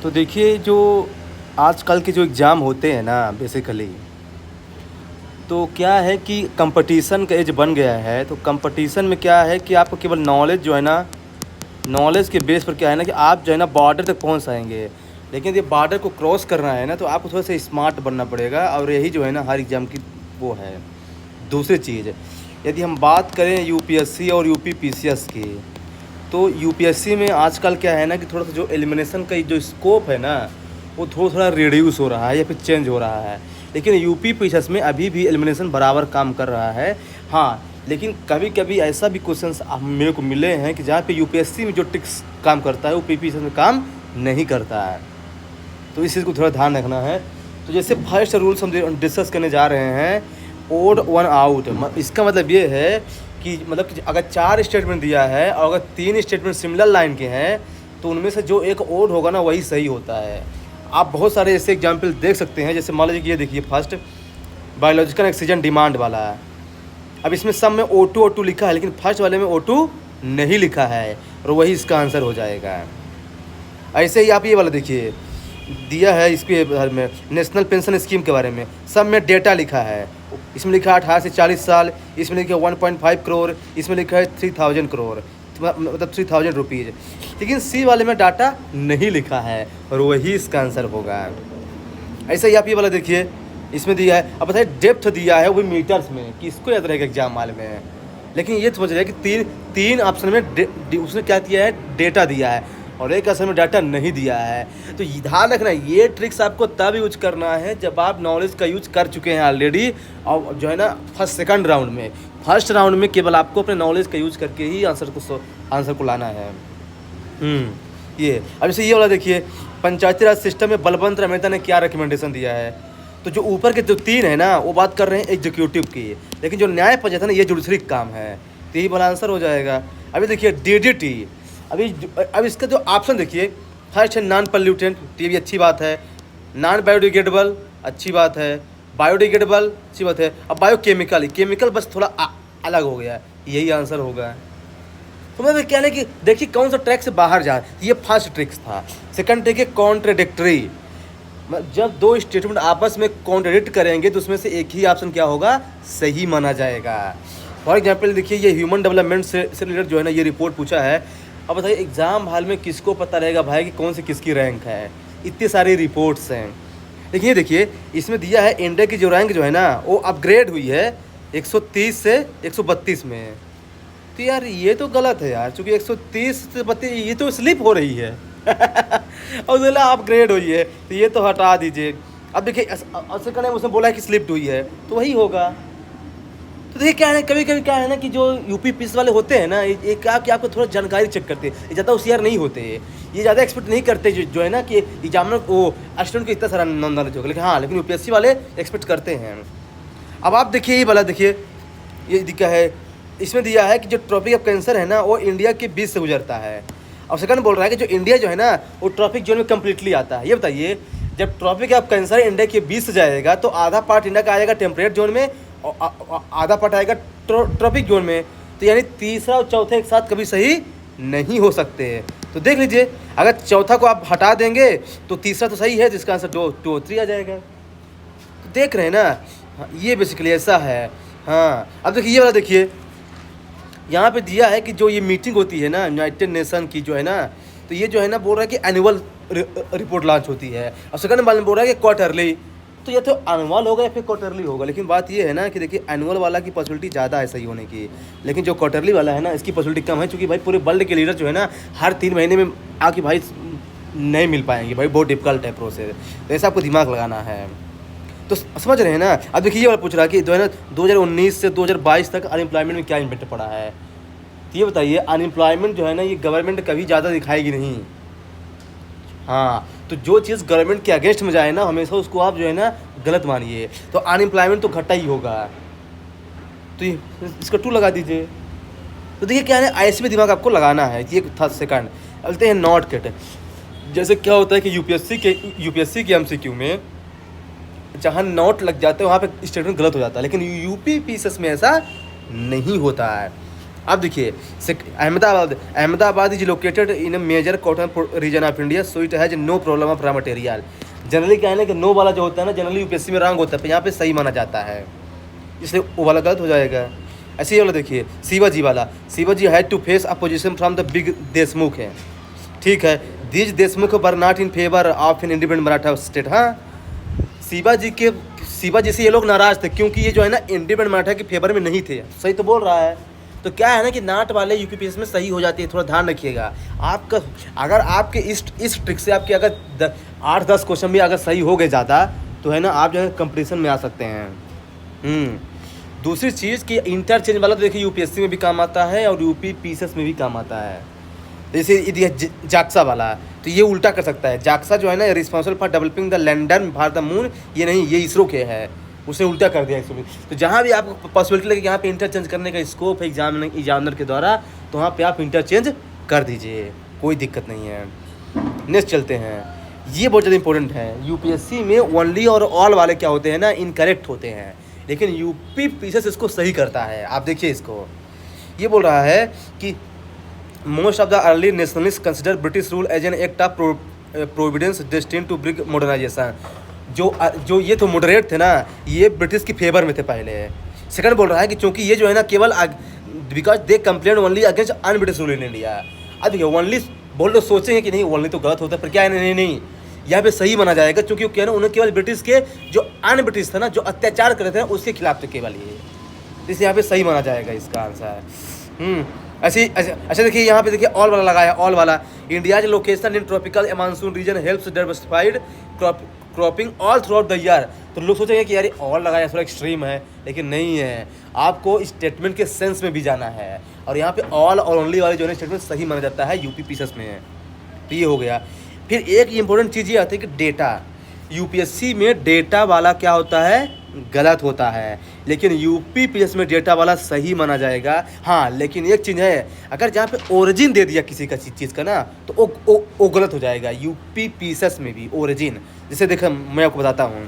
तो देखिए जो आजकल के जो एग्ज़ाम होते हैं ना बेसिकली, तो क्या है कि कंपटीशन का एज बन गया है। तो कंपटीशन में क्या है कि आपको केवल नॉलेज जो है ना, नॉलेज के बेस पर क्या है ना कि आप जो है ना बॉर्डर तक पहुंच आएंगे। लेकिन ये बॉर्डर को क्रॉस करना है ना, तो आपको थोड़ा सा स्मार्ट बनना पड़ेगा। और यही जो है ना हर एग्ज़ाम की वो है। दूसरी चीज़, यदि हम बात करें यूपीएससी और यूपी पीसीएस की, तो यूपीएससी में आजकल क्या है ना कि थोड़ा सा जो एलिमिनेशन का जो स्कोप है ना, वो थोड़ा थोड़ा रिड्यूस हो रहा है या फिर चेंज हो रहा है। लेकिन यूपी पीसीएस में अभी भी एलिमिनेशन बराबर काम कर रहा है। हाँ, लेकिन कभी कभी ऐसा भी क्वेश्चंस मेरे को मिले हैं कि जहाँ पे यूपीएससी में जो ट्रिक्स काम करता है वो पीसीएस में काम नहीं करता है। तो इस चीज़ को थोड़ा ध्यान रखना है। तो जैसे फर्स्ट रूल्स हम डिस्कस करने जा रहे हैं, ओड वन आउट। इसका मतलब ये है कि मतलब कि अगर 4 स्टेटमेंट दिया है और अगर 3 स्टेटमेंट सिमिलर लाइन के हैं, तो उनमें से जो एक ओड होगा ना वही सही होता है। आप बहुत सारे ऐसे एग्जाम्पल देख सकते हैं। जैसे मान लीजिए कि ये देखिए, फर्स्ट बायोलॉजिकल ऑक्सीजन डिमांड वाला है। अब इसमें सब में O2 लिखा है, लेकिन फर्स्ट वाले में O2 नहीं लिखा है, और वही इसका आंसर हो जाएगा। ऐसे ही आप ये वाला देखिए, दिया है इसके बारे में, नेशनल पेंशन स्कीम के बारे में, सब में डेटा लिखा है। इसमें लिखा है 18 से 40 साल, इसमें लिखा है 1.5 करोड़, इसमें लिखा है 3000 करोड़, मतलब 3000 रुपीज़। लेकिन सी वाले में डाटा नहीं लिखा है, और वही इसका आंसर होगा। ऐसे ही आप ये वाला देखिए, इसमें दिया है, अब बताइए डेप्थ दिया है वो भी मीटर्स में, कि इसको याद रहेगा एग्जाम वाले में। लेकिन ये समझ रहे हैं कि तीन ऑप्शन में उसने क्या दिया है, डेटा दिया है, और एक ऑप्शन में डाटा नहीं दिया है। तो ध्यान रखना, ये ट्रिक्स आपको तब यूज करना है जब आप नॉलेज का यूज कर चुके हैं ऑलरेडी, और जो है ना सेकंड राउंड में। फर्स्ट राउंड में केवल आपको अपने नॉलेज का यूज करके ही आंसर को लाना है। ये अब जैसे ये वाला देखिए, पंचायती राज सिस्टम में बलवंत राय मेहता ने क्या रिकमेंडेशन दिया है। तो जो ऊपर के जो 3 है ना, वो बात कर रहे हैं एग्जीक्यूटिव की, लेकिन जो न्याय पंचायत है ना, ये जुडिशरी काम है। तो यही वाला आंसर हो जाएगा। अभी देखिए DDT, अब इसका जो ऑप्शन देखिए, फर्स्ट है नॉन पॉल्यूटेंट, ये भी अच्छी बात है। नॉन बायोडिग्रेडेबल, अच्छी बात है। बायोडिग्रेडेबल, अच्छी बात है। अब बायोकेमिकल, केमिकल बस थोड़ा अलग हो गया, यही आंसर होगा। तो मैं क्या है कि देखिए कौन सा ट्रैक से बाहर जा रहा है। ये फर्स्ट ट्रिक्स था। सेकंड ट्रिक है कॉन्ट्रडिक्टरी, जब 2 स्टेटमेंट आपस में कॉन्ट्रडिक्ट करेंगे तो उसमें से एक ही ऑप्शन क्या होगा, सही माना जाएगा। फॉर एग्जाम्पल देखिए, ये ह्यूमन डेवलपमेंट से रिलेटेड जो है ना ये रिपोर्ट पूछा है। अब बताइए एग्जाम हॉल में किसको पता रहेगा भाई कि कौन सी किसकी रैंक है, इतनी सारी रिपोर्ट्स हैं। लेकिन ये देखिए, इसमें दिया है इंडिया की जो रैंक जो है ना वो अपग्रेड हुई है 130 से 132 में। तो यार ये तो गलत है यार, क्योंकि 130 से 32 ये तो स्लिप हो रही है और बोला अपग्रेड हुई है, तो ये तो हटा दीजिए। अब देखिए सेकंड है, उसने बोला है कि स्लिप्ड हुई है, तो वही होगा। तो देखिए क्या है, कभी कभी क्या है ना कि जो यूपी पीस वाले होते हैं ना, ये क्या कि आपको थोड़ा जानकारी चेक करते हैं, ये ज़्यादा होशियार नहीं होते, ये ज़्यादा एक्सपेक्ट नहीं करते जो है ना कि एग्जामिनर को स्टूडेंट को इतना सारा नॉलेज होगा। लेकिन हाँ, लेकिन यूपीएससी वाले एक्सपेक्ट करते हैं। अब आप देखिए ये वाला देखिए, ये दिखा है, इसमें दिया है कि जो ट्रॉपिक ऑफ कैंसर है ना वो इंडिया के बीच से गुजरता है। और सेकंड बोल रहा है कि जो इंडिया जो है ना वो ट्रॉपिक जोन में कम्प्लीटली आता है। ये बताइए, जब ट्रॉपिक ऑफ कैंसर इंडिया के बीच से जाएगा तो आधा पार्ट इंडिया का आएगा टेम्परेट जोन में, और आधा पार्ट आएगा ट्रॉपिक जोन में। तो यानी तीसरा और चौथा एक साथ कभी सही नहीं हो सकते। तो देख लीजिए, अगर चौथा को आप हटा देंगे तो तीसरा तो सही है, जिसका आंसर 2 3 आ जाएगा। तो देख रहे हैं ना, हाँ, ये बेसिकली ऐसा है। हाँ, अब देखिए ये वाला देखिए, यहाँ पे दिया है कि जो ये मीटिंग होती है ना यूनाइटेड नेशन की जो है ना, तो ये जो है ना बोल रहा है कि एनुअल रिपोर्ट लॉन्च होती है, और सेकंड वाले में बोल रहा है कि क्वार्टरली। तो ये तो एनुअल होगा या फिर क्वार्टरली होगा। लेकिन बात ये है ना कि देखिए एनुअल वाला की पॉसिबिलिटी ज़्यादा है सही होने की, लेकिन जो क्वार्टरली वाला है ना इसकी पॉसिबिलिटी कम है, क्योंकि भाई पूरे वर्ल्ड के लीडर जो है ना हर 3 महीने में आके भाई नहीं मिल पाएंगे भाई, बहुत डिफिकल्ट है प्रोसेस। तो ऐसा आपको दिमाग लगाना है। तो समझ रहे हैं ना। अब देखिए ये वाला पूछ रहा है कि जो है ना 2019 से 2022 तक अनएम्प्लॉयमेंट में क्या इम्पैक्ट पड़ा है। तो ये बताइए, अनएम्प्लॉयमेंट जो है ना ये गवर्नमेंट कभी ज़्यादा दिखाएगी नहीं। हाँ, तो जो चीज़ गवर्नमेंट के अगेंस्ट में जाए ना हमेशा उसको आप जो है ना गलत मानिए। तो अनएम्प्लॉयमेंट तो घटा ही होगा, तो इसका 2 लगा दीजिए। तो देखिए क्या है, ऐसे में दिमाग आपको लगाना है। ये था सेकंड। बोलते हैं नॉट किट। जैसे क्या होता है कि यूपीएससी के MCQ में जहाँ नोट लग जाते हैं वहाँ पे स्टेटमेंट गलत हो जाता है, लेकिन यूपी पीसीएस में ऐसा नहीं होता है। अब देखिए Ahmedabad is located in a major cotton region of India, so it has no problem of raw material. Generally क्या है ना कि नो वाला जो होता है ना, जनरली यूपीएससी में रॉन्ग होता है, यहाँ पे सही माना जाता है, इसलिए वो वाला गलत हो जाएगा। ऐसे ही वाला देखिए शिवाजी वाला, Shivaji had to face opposition from the big Deshmukh है, ठीक है। This Deshmukh were not in favour of an independent Maratha state. हाँ, शिवाजी से ये लोग नाराज थे क्योंकि ये जो है ना इंडिपेंडेंट मराठा के फेवर में नहीं थे। सही तो बोल रहा है। तो क्या है ना कि नाट वाले यूपीपीएससी में सही हो जाती है, थोड़ा ध्यान रखिएगा। आपका अगर आपके इस ट्रिक से आपके अगर 8-10 क्वेश्चन भी अगर सही हो गए ज़्यादा, तो है ना आप जो है कंपटीशन में आ सकते हैं। दूसरी चीज़ कि इंटरचेंज वाला तो देखिए यूपीएससी में भी काम आता है और यूपी पीसीएस में भी काम आता है। जैसे जाक्सा वाला, तो ये उल्टा कर सकता है। जाक्सा जो है ना responsible for developing the lander for the moon, ये नहीं, ये इसरो के है, उसे उल्टा कर दिया इसमें। तो जहाँ भी आपको पॉसिबिलिटी लगे कि यहाँ पे इंटरचेंज करने का स्कोप है एग्जामिनर के द्वारा, तो वहाँ पे आप इंटरचेंज कर दीजिए, कोई दिक्कत नहीं है। नेक्स्ट चलते हैं, ये बहुत ज़्यादा इंपॉर्टेंट है। यूपीएससी में ओनली और ऑल वाले क्या होते हैं ना, इनकरेक्ट होते हैं, लेकिन यूपी पीसीएस इसको सही करता है। आप देखिए इसको, ये बोल रहा है कि most of the early nationalist consider British rule as an act of providence destined to bring modernisation. जो ये तो मॉडरेट थे ना, ये ब्रिटिश की फेवर में थे पहले। सेकंड बोल रहा है कि चूंकि ये जो है ना केवल because they complain only against un British rule in India. अब देखिए ओनली बोल तो सोचेंगे कि नहीं ओनली तो गलत होता है, पर क्या है नहीं यहाँ पे सही माना जाएगा, क्योंकि क्या ना उन्हें केवल ब्रिटिश के जो अन ब्रिटिश था ना, जो अत्याचार कर रहे थे उसके खिलाफ थे केवल ये, इसलिए यहाँ पे सही माना जाएगा इसका आंसर। अच्छा देखिए यहाँ पे देखिए ऑल वाला लगाया, ऑल वाला India location in tropical monsoon region helps diversified cropping all throughout the year. तो लोग सोचेंगे कि यार ऑल लगाया थोड़ा एक्सट्रीम है, लेकिन नहीं है, आपको स्टेटमेंट के सेंस में भी जाना है, और यहाँ पे ऑल और ओनली वाले जो है स्टेटमेंट सही माना जाता है यूपी पीसीएस में है। तो ये हो गया। फिर एक इंपॉर्टेंट चीज़ ये आती है कि डेटा, यूपीएससी में डेटा वाला क्या होता है, गलत होता है, लेकिन यूपी पीसीएस में डेटा वाला सही माना जाएगा। हाँ, लेकिन एक चीज़ है, अगर जहाँ पे ओरिजिन दे दिया किसी का चीज़ का ना, तो वो गलत हो जाएगा यूपी पीसीएस में भी ओरिजिन। जैसे देखो मैं आपको बताता हूँ,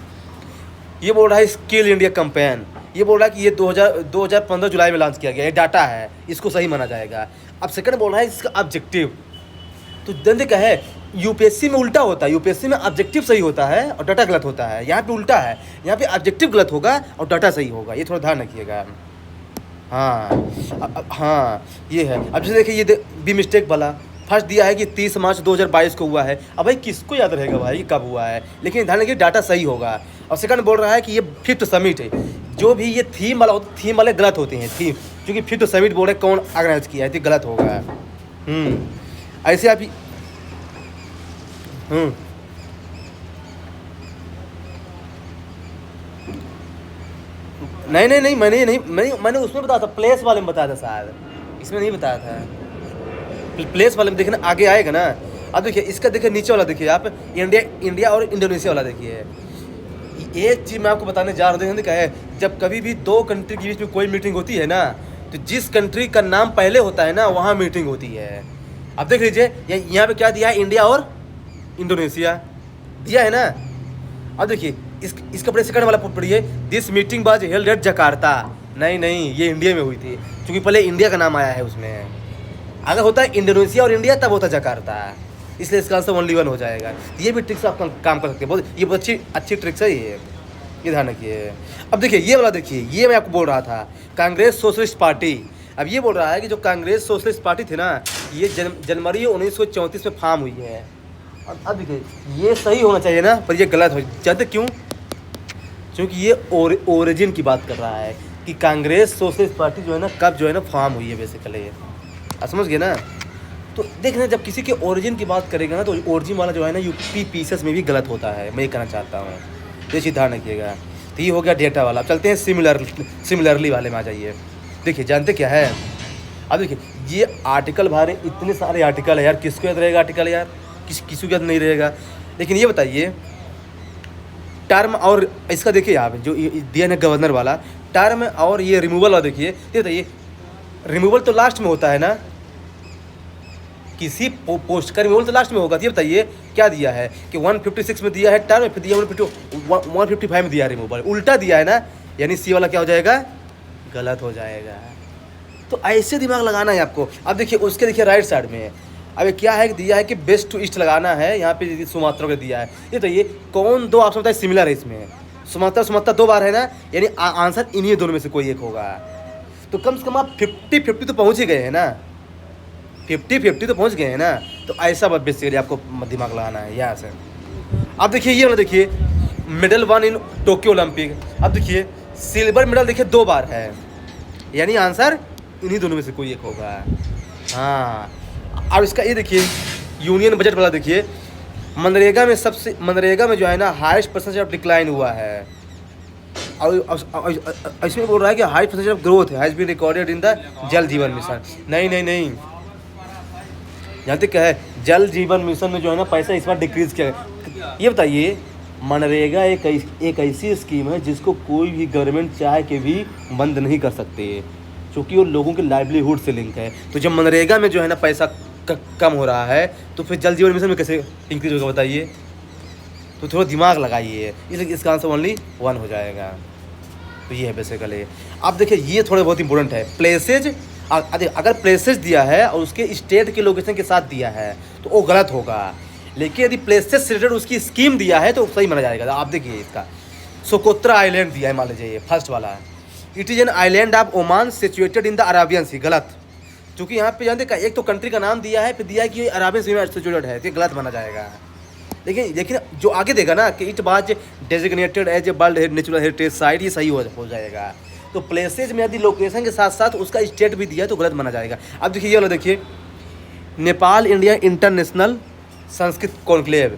ये बोल रहा है स्किल इंडिया कैंपेन, ये बोल रहा है कि ये 2015 जुलाई में लॉन्च किया गया, ये डाटा है, इसको सही माना जाएगा। अब सेकंड बोल रहा है इसका ऑब्जेक्टिव, तो दंड क्या है, यूपीएससी में उल्टा होता है, यूपीएससी में ऑब्जेक्टिव सही होता है और डाटा गलत होता है, यहाँ पे उल्टा है, यहाँ पे ऑब्जेक्टिव गलत होगा और डाटा सही होगा, ये थोड़ा ध्यान रखिएगा। हाँ ये है। अब जैसे देखिए ये बी मिस्टेक वाला फर्स्ट दिया है कि 30 मार्च 2022 को हुआ है। अब भाई किसको याद रहेगा भाई कब हुआ है, लेकिन ध्यान रखिए डाटा सही होगा। और सेकंड बोल रहा है कि ये 5th समिट है, जो भी ये थीम वाले गलत होते हैं, थीम क्योंकि 5th समिट बोल रहे कौन ऑर्गेनाइज किया है, तो गलत होगा। ऐसे आप नहीं मैंने उसमें बताया था, प्लेस वाले में बताया था शायद, इसमें नहीं बताया था। प्लेस वाले में देखिए ना आगे आएगा ना। अब देखिए इसका देखिए नीचे वाला देखिए आप, इंडिया और इंडोनेशिया वाला देखिए। एक चीज़ मैं आपको बताने जा रहा हूँ, क्या है, जब कभी भी दो कंट्री के बीच में कोई मीटिंग होती है ना, तो जिस कंट्री का नाम पहले होता है ना वहाँ मीटिंग होती है। अब देख लीजिए यहाँ पे क्या दिया है, इंडिया और इंडोनेशिया दिया है ना। अब देखिए इसका पहले सेकंड वाला पढ़िए, this meeting was held at Jakarta. नहीं ये इंडिया में हुई थी, क्योंकि पहले इंडिया का नाम आया है उसमें। अगर होता है इंडोनेशिया और इंडिया तब होता जकार्ता, इसलिए इसका आंसर ओनली 1 हो जाएगा। ये भी ट्रिक्स आप काम कर सकते हैं, ये बहुत अच्छी ट्रिक्स है ये ध्यान रखिए। अब देखिए ये वाला देखिए, ये मैं आपको बोल रहा था कांग्रेस सोशलिस्ट पार्टी। अब ये बोल रहा है कि जो कांग्रेस सोशलिस्ट पार्टी थी ना, ये जनवरी 1934 में फॉर्म हुई है। अब देखिए ये सही होना चाहिए ना, पर ये गलत हो जाते, क्यों? क्योंकि ये ओरिजिन की बात कर रहा है कि कांग्रेस सोशलिस्ट पार्टी जो है ना कब जो है ना फॉर्म हुई है बेसिकली, आप समझ गए ना। तो देखना जब किसी के ओरिजिन की बात करेगा ना, तो ओरिजिन वाला जो है ना यूपी पीसीएस में भी गलत होता है, मैं ये कहना चाहता हूँ, तो ये चीज़ ध्यान रखिएगा। तो ये हो गया डेटा वाला। अब चलते हैं सिमिलरली वाले में आ जाइए। देखिए जानते क्या है, अब देखिए ये आर्टिकल बाहर इतने सारे आर्टिकल है यार, किसको याद रहेगा आर्टिकल यार, किसी को याद नहीं रहेगा। लेकिन ये बताइए टर्म और इसका देखिए यहाँ पे जो दिया है गवर्नर वाला टर्म और ये रिमूवल वाला देखिए, ये बताइए रिमूवल तो लास्ट में होता है ना, किसी पोस्ट का रिमूवल तो लास्ट में होगा। ये बताइए क्या दिया है कि 156 में दिया है टर्म, फिर दिया 155 में दिया है रिमूवल, उल्टा दिया है ना, यानी सी वाला क्या हो जाएगा, गलत हो जाएगा। तो ऐसे दिमाग लगाना है आपको। अब देखिए उसके देखिए राइट साइड में अब ये क्या है कि दिया है कि वेस्ट टू ईस्ट लगाना है, यहाँ पे सुमात्रा को दिया है। ये तो ये कौन दो ऑप्शन बताए सिमिलर है इसमें, सुमात्रा सुमात्रा 2 बार है ना, यानी आंसर इन्हीं दोनों में से कोई एक होगा। तो कम से कम आप 50-50 तो पहुँच ही गए हैं ना, 50-50 तो पहुँच गए हैं ना। तो ऐसा बस बेसिकली आपको दिमाग लगाना है यहाँ से। अब देखिए ये वाला देखिए medal one in Tokyo Olympic. अब देखिए सिल्वर मेडल देखिए 2 बार है, यानी आंसर इन्हीं दोनों में से कोई एक होगा। हाँ अब इसका ये देखिए यूनियन बजट वाला देखिए, मनरेगा में जो है ना हाईएस्ट परसेंटेज ऑफ डिक्लाइन हुआ है, और इसमें बोल रहा है कि high percentage of growth has been recorded in the Jal Jeevan mission. नहीं जानते क्या है, जल जीवन मिशन में जो है ना पैसा इस बार डिक्रीज किया है। ये बताइए मनरेगा एक ऐसी स्कीम है जिसको कोई भी गवर्नमेंट चाहे के भी बंद नहीं कर सकते, क्योंकि वो लोगों के लाइवलीहुड से लिंक है। तो जब मनरेगा में जो है ना पैसा कम हो रहा है तो फिर जल जीवन मिशन में कैसे इंक्रीज होगा बताइए। तो थोड़ा दिमाग लगाइए, इसलिए इसका आंसर ओनली 1 हो जाएगा। तो ये है बेसिकली। अब देखिए ये थोड़ा बहुत इंपॉर्टेंट है, प्लेसेज अगर प्लेसेज दिया है और उसके स्टेट के लोकेशन के साथ दिया है तो वो गलत होगा, लेकिन यदि प्लेसेज से रिलेटेड उसकी स्कीम दिया है तो सही माना जाएगा। आप देखिए इसका सोकोत्रा आइलैंड दिया है, मान लीजिए फर्स्ट वाला, it is an island of Oman situated in the Arabian Sea, गलत, क्योंकि यहाँ पे जानते एक तो कंट्री का नाम दिया है, फिर दिया है कि अराबियन सी में सिचुएटेड है, तो गलत माना जाएगा। लेकिन जो आगे देगा ना कि it was designated as a world natural heritage site, ये सही हो जाएगा। तो प्लेसेज में यदि लोकेशन के साथ साथ उसका स्टेट भी दिया है तो गलत माना जाएगा। अब देखिए ये वाला देखिए Nepal India international Sanskrit conclave.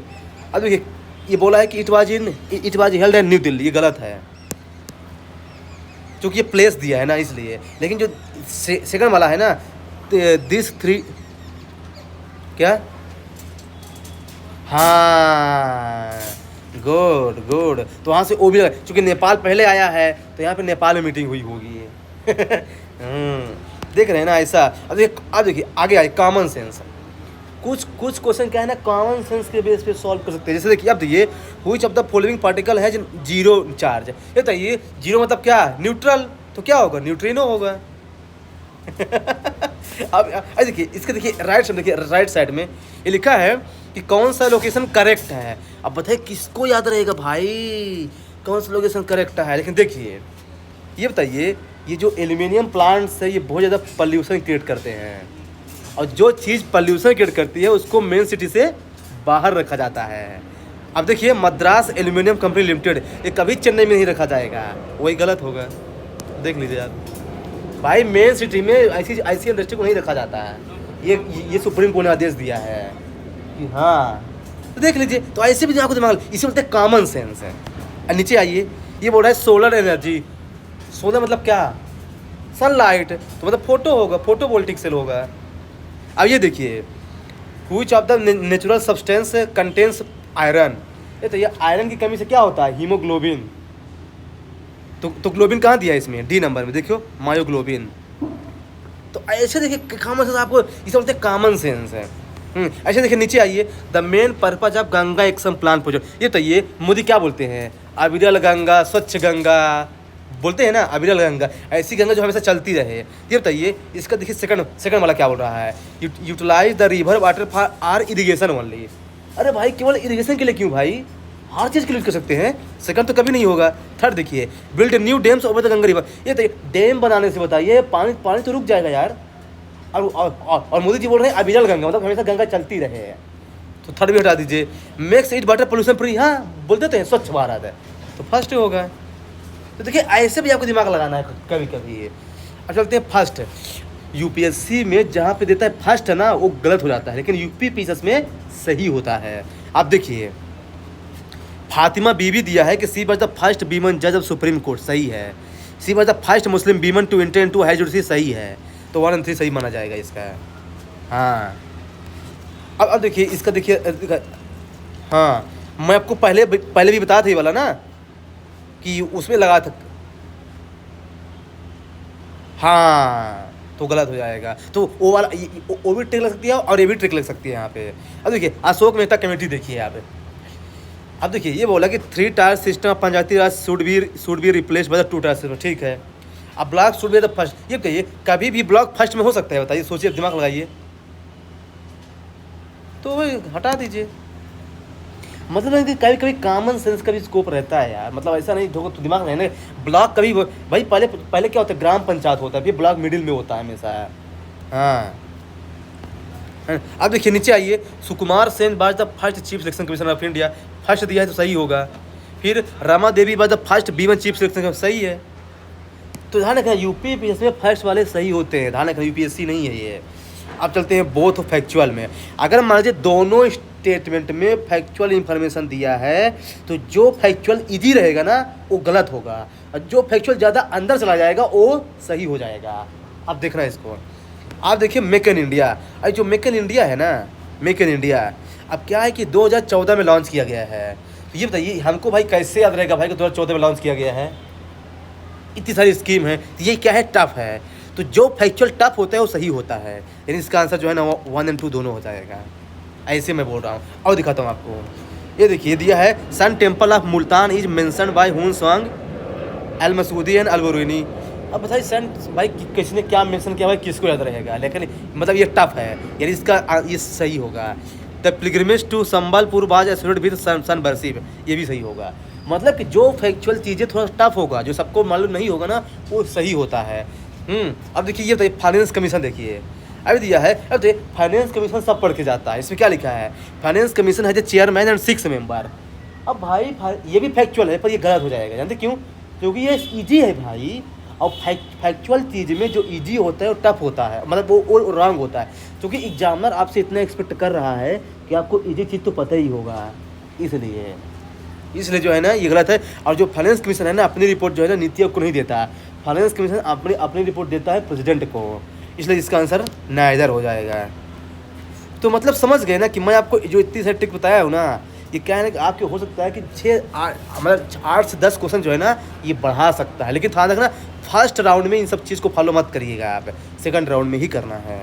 अब देखिए ये बोला है कि it was held in new Delhi, ये गलत है क्योंकि ये प्लेस दिया है ना इसलिए। लेकिन जो सेकंड वाला है ना दिस 3 क्या, हाँ गुड, तो वहाँ से ओ भी लगा, क्योंकि नेपाल पहले आया है तो यहाँ पे नेपाल में मीटिंग हुई होगी। देख रहे हैं ना ऐसा। अब देखिए आगे आए कॉमन सेंस। कुछ क्वेश्चन क्या है ना कॉमन सेंस के बेस पे सॉल्व कर सकते हैं। जैसे देखिए अब देखिए which of the following particle है जीरो चार्ज। ये बताइए जीरो मतलब क्या, न्यूट्रल, तो क्या होगा, न्यूट्रिनो होगा। अब देखिए इसके देखिए राइट साइड में ये लिखा है कि कौन सा लोकेशन करेक्ट है। अब बताइए किसको याद रहेगा भाई कौन सा लोकेशन करेक्ट है। लेकिन देखिए ये बताइए ये जो एल्यूमिनियम प्लांट्स है ये बहुत ज़्यादा पॉल्यूशन क्रिएट करते हैं, और जो चीज़ पॉल्यूशन क्रिएट करती है उसको मेन सिटी से बाहर रखा जाता है। अब देखिए मद्रास एल्यूमिनियम कंपनी लिमिटेड, ये कभी चेन्नई में नहीं रखा जाएगा, वही गलत होगा। देख लीजिए आप भाई, मेन सिटी में ऐसी इंडस्ट्री को नहीं रखा जाता है। ये सुप्रीम कोर्ट ने आदेश दिया है कि हाँ, तो देख लीजिए। तो ऐसे भी आपको दिमाग, इसे बोलते हैं कॉमन सेंस है। नीचे आइए ये बोल रहा है सोलर एनर्जी। सोलर मतलब क्या, सनलाइट, तो मतलब फोटो होगा, फोटोवोल्टिक सेल होगा। अब ये देखिए which of the natural substance contains iron. ये तो ये आयरन की कमी से क्या होता है, हीमोग्लोबिन। तो ग्लोबिन कहाँ दिया है इसमें, डी नंबर में देखियो मायोग्लोबिन। तो ऐसे देखिए कॉमन सेंस आपको इसे बोलते हैं कॉमन सेंस है। ऐसे देखिए नीचे आइए the main purpose of Ganga action plan project. ये तो ये मोदी क्या बोलते हैं, अविरल गंगा, स्वच्छ गंगा बोलते हैं ना, अविरल गंगा, ऐसी गंगा जो हमेशा चलती रहे। ये बताइए इसका देखिए सेकंड वाला क्या बोल रहा है, utilise the river water for our irrigation only. अरे भाई केवल इरिगेशन के लिए क्यों भाई, हर चीज़ के लिए कर सकते हैं। सेकंड तो कभी नहीं होगा। थर्ड देखिए build new dams over the Ganga river. ये तो डैम बनाने से बताइए पानी तो रुक जाएगा यार। और मोदी जी बोल रहे हैं अविरल गंगा, मतलब हमेशा गंगा चलती रहे। तो थर्ड भी हटा दीजिए। Makes it water pollution free, हाँ बोल देते हैं स्वच्छ भारत है, तो फर्स्ट होगा। तो देखिए ऐसे भी आपको दिमाग लगाना है कभी कभी। अब चलते हैं फर्स्ट। यूपीएससी में जहाँ पे देता है फर्स्ट है ना वो गलत हो जाता है, लेकिन यूपीपीएससी में सही होता है। आप देखिए फातिमा बीबी दिया है कि she was the first women जज ऑफ सुप्रीम कोर्ट, सही है। She was the first Muslim women to enter into high judiciary, सही है। तो 1 और 3 सही माना जाएगा इसका। हाँ अब देखिए इसका देखिए, हाँ मैं आपको पहले भी बताया था ये वाला ना कि उसमें लगा था, हाँ तो गलत हो जाएगा। तो वो वाला वो भी ट्रिक लग सकती है और ये भी ट्रिक लग सकती है यहाँ पे। अब देखिए अशोक मेहता कमेटी देखिए यहाँ पे। अब देखिए ये बोला कि 3 tier system of Panchayati Raj should be replace by the 2 tier system, ठीक है। अब block should be the first, ये कहिए कभी भी ब्लॉक फर्स्ट में हो सकता है? बताइए, सोचिए, दिमाग लगाइए, तो वही हटा दीजिए। मतलब है कि कभी कभी कॉमन सेंस का भी स्कोप रहता है यार, मतलब ऐसा नहीं धोखा तो दिमाग रहने। ब्लॉक कभी भाई पहले पहले क्या होता है, ग्राम पंचायत होता है, फिर ब्लॉक मिडिल में होता है हमेशा। हाँ, अब देखिए नीचे आइए, Sukumar Sen was the first chief election commission of India, first दिया है तो सही होगा। फिर रमा देवी बाज the first B1 chief selection, सही है। तो ध्यान रखना यूपीएससी में फर्स्ट वाले सही होते हैं, ध्यान रखना यूपीएससी नहीं है ये। अब चलते हैं बोथ फैक्चुअल में। अगर मान लीजिए दोनों स्टेटमेंट में फैक्चुअल इंफॉर्मेशन दिया है तो जो फैक्चुअल इजी रहेगा ना वो गलत होगा, और जो फैक्चुअल ज़्यादा अंदर चला जाएगा वो सही हो जाएगा। अब देखना इसको, आप देखिए मेक इन इंडिया, अरे जो मेक इन इंडिया है ना, मेक इन इंडिया अब क्या है कि 2014 में लॉन्च किया गया है। तो ये बताइए हमको भाई कैसे याद रहेगा भाई कि 2014 में लॉन्च किया गया है, इतनी सारी स्कीम है। तो ये क्या है, टफ है। तो जो फैक्चुअल टफ होता है वो सही होता है, यानी इसका आंसर जो है ना 1 और 2 दोनों हो जाएगा। ऐसे मैं बोल रहा हूँ। और दिखाता हूँ आपको, ये देखिए दिया है sun temple of Multan is mention by Hiuen Tsang Al Masudi and Al Biruni. अब बताइए सन भाई किसने क्या मेंशन किया भाई, किसको याद रहेगा, लेकिन मतलब ये टफ है, यानी इसका ये सही होगा। द पिलग्रिमेज टू संबलपुर बाज एसोसिएटेड विद सन वर्शिप, ये भी सही होगा। मतलब कि जो फैक्चुअल चीज़ें थोड़ा टफ होगा, जो सबको मालूम नहीं होगा ना वो सही होता है। अब देखिए ये बताइए फाइनेंस कमीशन, देखिए अभी दिया है, अब देखिए फाइनेंस कमीशन सब पढ़ के जाता है। इसमें क्या लिखा है, फाइनेंस कमीशन है जो चेयरमैन एंड 6 मेंबर। अब भाई ये भी फैक्चुअल है पर ये गलत हो जाएगा, जानते क्यों? क्योंकि ये ईजी है भाई, और फैक्चुअल चीज़ में जो ईजी होता है वो टफ होता है, मतलब वो रॉन्ग होता है। क्योंकि एग्जामिनर आपसे इतना एक्सपेक्ट कर रहा है कि आपको ईजी चीज़ तो पता ही होगा, इसलिए जो है ना ये गलत है। और जो फाइनेंस कमीशन है ना अपनी रिपोर्ट जो है ना नीति आयोग को नहीं देता, फाइनेंस कमीशन अपनी रिपोर्ट देता है प्रेसिडेंट को, इसलिए इसका आंसर नाइदर हो जाएगा। तो मतलब समझ गए ना कि मैं आपको जो इतनी सारी ट्रिक बताया हूँ ना, ये क्या है ना कि आपके हो सकता है कि 8 से 10 क्वेश्चन जो है ना ये बढ़ा सकता है, लेकिन ध्यान रखना फर्स्ट राउंड में इन सब चीज़ को फॉलो मत करिएगा आप, सेकंड राउंड में ही करना है।